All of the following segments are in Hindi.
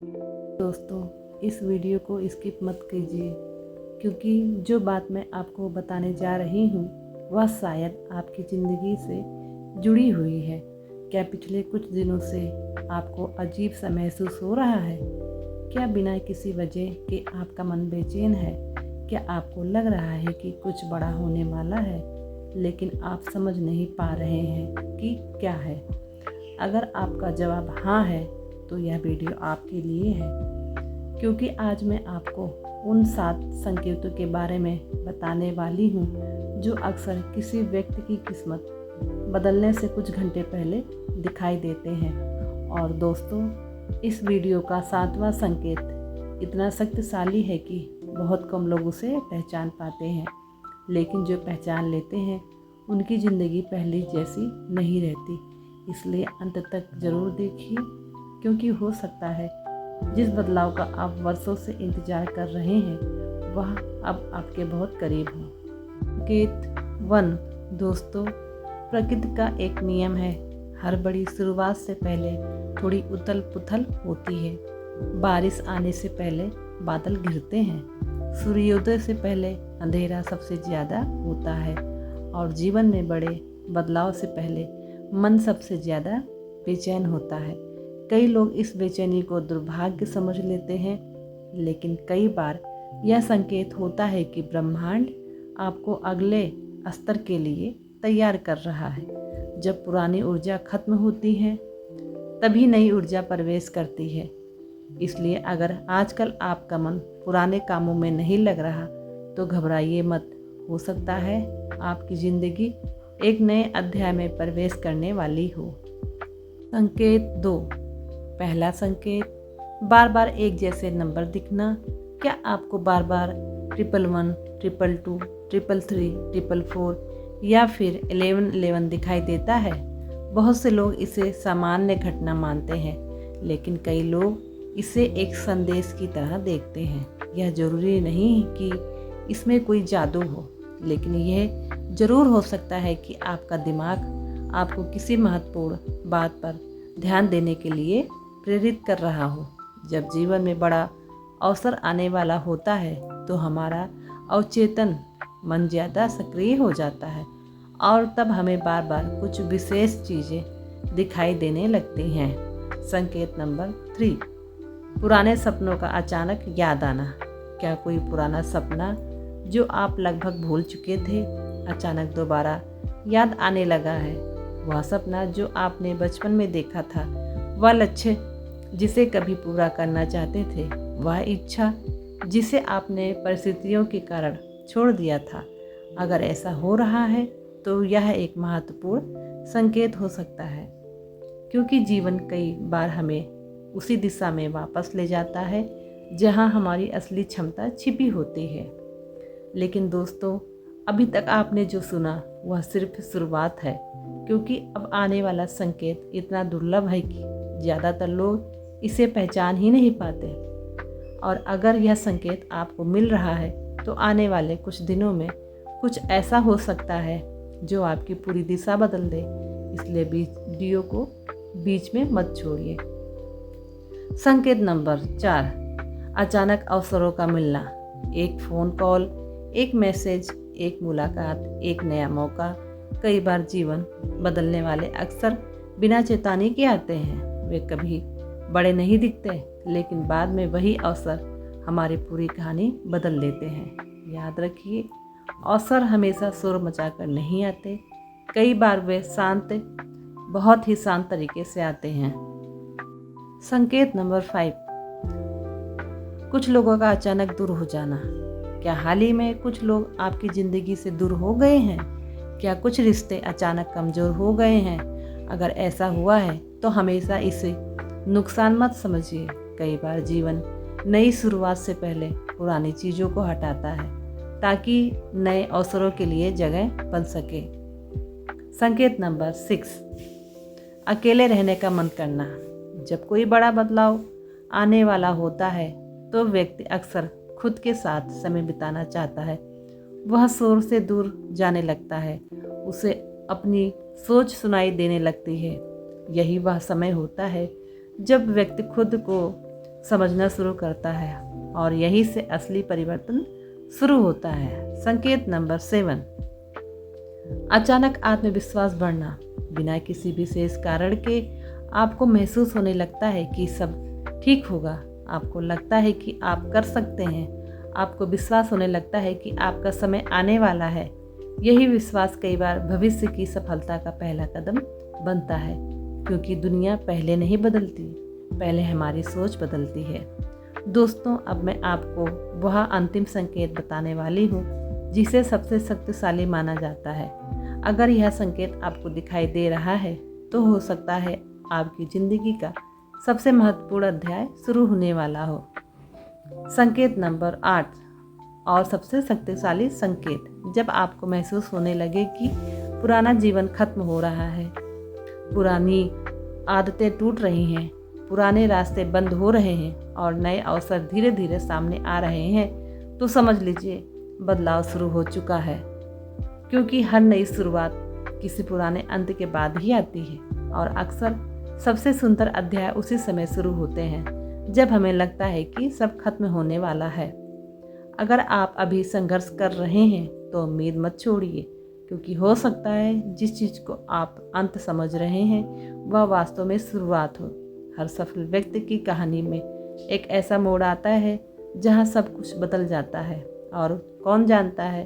दोस्तों, इस वीडियो को स्किप मत कीजिए क्योंकि जो बात मैं आपको बताने जा रही हूँ वह शायद आपकी ज़िंदगी से जुड़ी हुई है। क्या पिछले कुछ दिनों से आपको अजीब सा महसूस हो रहा है? क्या बिना किसी वजह के आपका मन बेचैन है? क्या आपको लग रहा है कि कुछ बड़ा होने वाला है लेकिन आप समझ नहीं पा रहे हैं कि क्या है? अगर आपका जवाब हाँ है तो यह वीडियो आपके लिए है, क्योंकि आज मैं आपको उन 7 संकेतों के बारे में बताने वाली हूँ जो अक्सर किसी व्यक्ति की किस्मत बदलने से कुछ घंटे पहले दिखाई देते हैं। और दोस्तों, इस वीडियो का 7वां संकेत इतना शक्तिशाली है कि बहुत कम लोग उसे पहचान पाते हैं, लेकिन जो पहचान लेते हैं उनकी ज़िंदगी पहले जैसी नहीं रहती। इसलिए अंत तक ज़रूर देखिए, क्योंकि हो सकता है जिस बदलाव का आप वर्षों से इंतज़ार कर रहे हैं वह अब आपके बहुत करीब हो। संकेत 1। दोस्तों, प्रकृति का एक नियम है, हर बड़ी शुरुआत से पहले थोड़ी उथल पुथल होती है। बारिश आने से पहले बादल घिरते हैं, सूर्योदय से पहले अंधेरा सबसे ज़्यादा होता है और जीवन में बड़े बदलाव से पहले मन सबसे ज़्यादा बेचैन होता है। कई लोग इस बेचैनी को दुर्भाग्य समझ लेते हैं, लेकिन कई बार यह संकेत होता है कि ब्रह्मांड आपको अगले स्तर के लिए तैयार कर रहा है। जब पुरानी ऊर्जा खत्म होती है तभी नई ऊर्जा प्रवेश करती है। इसलिए अगर आजकल आपका मन पुराने कामों में नहीं लग रहा तो घबराइए मत। हो सकता है आपकी ज़िंदगी एक नए अध्याय में प्रवेश करने वाली हो। संकेत 2। पहला संकेत, बार बार एक जैसे नंबर दिखना। क्या आपको बार बार 111, 222, 333, 444 या फिर 1111 दिखाई देता है? बहुत से लोग इसे सामान्य घटना मानते हैं, लेकिन कई लोग इसे एक संदेश की तरह देखते हैं। यह जरूरी नहीं कि इसमें कोई जादू हो, लेकिन यह जरूर हो सकता है कि आपका दिमाग आपको किसी महत्वपूर्ण बात पर ध्यान देने के लिए प्रेरित कर रहा हो। जब जीवन में बड़ा अवसर आने वाला होता है तो हमारा अवचेतन मन ज़्यादा सक्रिय हो जाता है और तब हमें बार बार कुछ विशेष चीज़ें दिखाई देने लगती हैं। संकेत नंबर 3। पुराने सपनों का अचानक याद आना। क्या कोई पुराना सपना जो आप लगभग भूल चुके थे अचानक दोबारा याद आने लगा है? वह सपना जो आपने बचपन में देखा था, वह लक्ष्य जिसे कभी पूरा करना चाहते थे, वह इच्छा जिसे आपने परिस्थितियों के कारण छोड़ दिया था। अगर ऐसा हो रहा है तो यह एक महत्वपूर्ण संकेत हो सकता है, क्योंकि जीवन कई बार हमें उसी दिशा में वापस ले जाता है जहां हमारी असली क्षमता छिपी होती है। लेकिन दोस्तों, अभी तक आपने जो सुना वह सिर्फ शुरुआत है, क्योंकि अब आने वाला संकेत इतना दुर्लभ है कि ज़्यादातर लोग इसे पहचान ही नहीं पाते। और अगर यह संकेत आपको मिल रहा है तो आने वाले कुछ दिनों में कुछ ऐसा हो सकता है जो आपकी पूरी दिशा बदल दे। इसलिए वीडियो को बीच में मत छोड़िए। संकेत नंबर 4। अचानक अवसरों का मिलना। एक फ़ोन कॉल, एक मैसेज, एक मुलाकात, एक नया मौका। कई बार जीवन बदलने वाले अक्सर बिना चेतावनी के आते हैं। वे कभी बड़े नहीं दिखते, लेकिन बाद में वही अवसर हमारी पूरी कहानी बदल देते हैं। याद रखिए, अवसर हमेशा शोर मचाकर नहीं आते। कई बार वे बहुत ही शांत तरीके से आते हैं। संकेत नंबर 5। कुछ लोगों का अचानक दूर हो जाना। क्या हाल ही में कुछ लोग आपकी ज़िंदगी से दूर हो गए हैं? क्या कुछ रिश्ते अचानक कमज़ोर हो गए हैं? अगर ऐसा हुआ है तो हमेशा इसे नुकसान मत समझिए। कई बार जीवन नई शुरुआत से पहले पुरानी चीज़ों को हटाता है ताकि नए अवसरों के लिए जगह बन सके। संकेत नंबर 6। अकेले रहने का मन करना। जब कोई बड़ा बदलाव आने वाला होता है तो व्यक्ति अक्सर खुद के साथ समय बिताना चाहता है। वह शोर से दूर जाने लगता है, उसे अपनी सोच सुनाई देने लगती है। यही वह समय होता है जब व्यक्ति खुद को समझना शुरू करता है और यहीं से असली परिवर्तन शुरू होता है। संकेत नंबर 7, अचानक आत्मविश्वास बढ़ना। बिना किसी विशेष कारण के आपको महसूस होने लगता है कि सब ठीक होगा। आपको लगता है कि आप कर सकते हैं। आपको विश्वास होने लगता है कि आपका समय आने वाला है। यही विश्वास कई बार भविष्य की सफलता का पहला कदम बनता है, क्योंकि दुनिया पहले नहीं बदलती, पहले हमारी सोच बदलती है। दोस्तों, अब मैं आपको वह अंतिम संकेत बताने वाली हूँ जिसे सबसे शक्तिशाली माना जाता है। अगर यह संकेत आपको दिखाई दे रहा है तो हो सकता है आपकी ज़िंदगी का सबसे महत्वपूर्ण अध्याय शुरू होने वाला हो। संकेत नंबर 8 और सबसे शक्तिशाली संकेत, जब आपको महसूस होने लगे कि पुराना जीवन खत्म हो रहा है, पुरानी आदतें टूट रही हैं, पुराने रास्ते बंद हो रहे हैं और नए अवसर धीरे धीरे सामने आ रहे हैं, तो समझ लीजिए बदलाव शुरू हो चुका है। क्योंकि हर नई शुरुआत किसी पुराने अंत के बाद ही आती है और अक्सर सबसे सुंदर अध्याय उसी समय शुरू होते हैं जब हमें लगता है कि सब खत्म होने वाला है। अगर आप अभी संघर्ष कर रहे हैं तो उम्मीद मत छोड़िए, क्योंकि हो सकता है जिस चीज़ को आप अंत समझ रहे हैं वह वास्तव में शुरुआत हो। हर सफल व्यक्ति की कहानी में एक ऐसा मोड़ आता है जहां सब कुछ बदल जाता है, और कौन जानता है,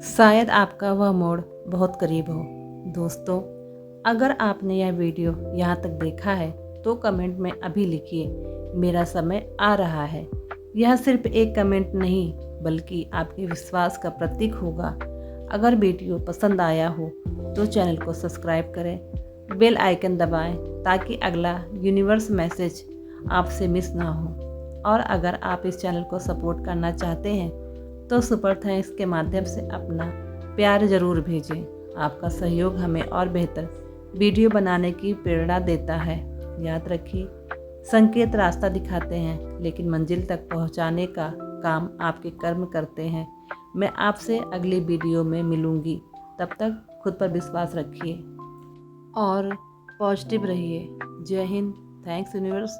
शायद आपका वह मोड़ बहुत करीब हो। दोस्तों, अगर आपने यह वीडियो यहाँ तक देखा है तो कमेंट में अभी लिखिए, मेरा समय आ रहा है। यह सिर्फ एक कमेंट नहीं बल्कि आपके विश्वास का प्रतीक होगा। अगर वीडियो पसंद आया हो तो चैनल को सब्सक्राइब करें, बेल आइकन दबाएं ताकि अगला यूनिवर्स मैसेज आपसे मिस ना हो। और अगर आप इस चैनल को सपोर्ट करना चाहते हैं तो सुपर थैंक्स के माध्यम से अपना प्यार ज़रूर भेजें। आपका सहयोग हमें और बेहतर वीडियो बनाने की प्रेरणा देता है। याद रखिए, संकेत रास्ता दिखाते हैं लेकिन मंजिल तक पहुंचाने का काम आपके कर्म करते हैं। मैं आपसे अगली वीडियो में मिलूंगी। तब तक खुद पर विश्वास रखिए और पॉजिटिव रहिए। जय हिंद। Thanks universe.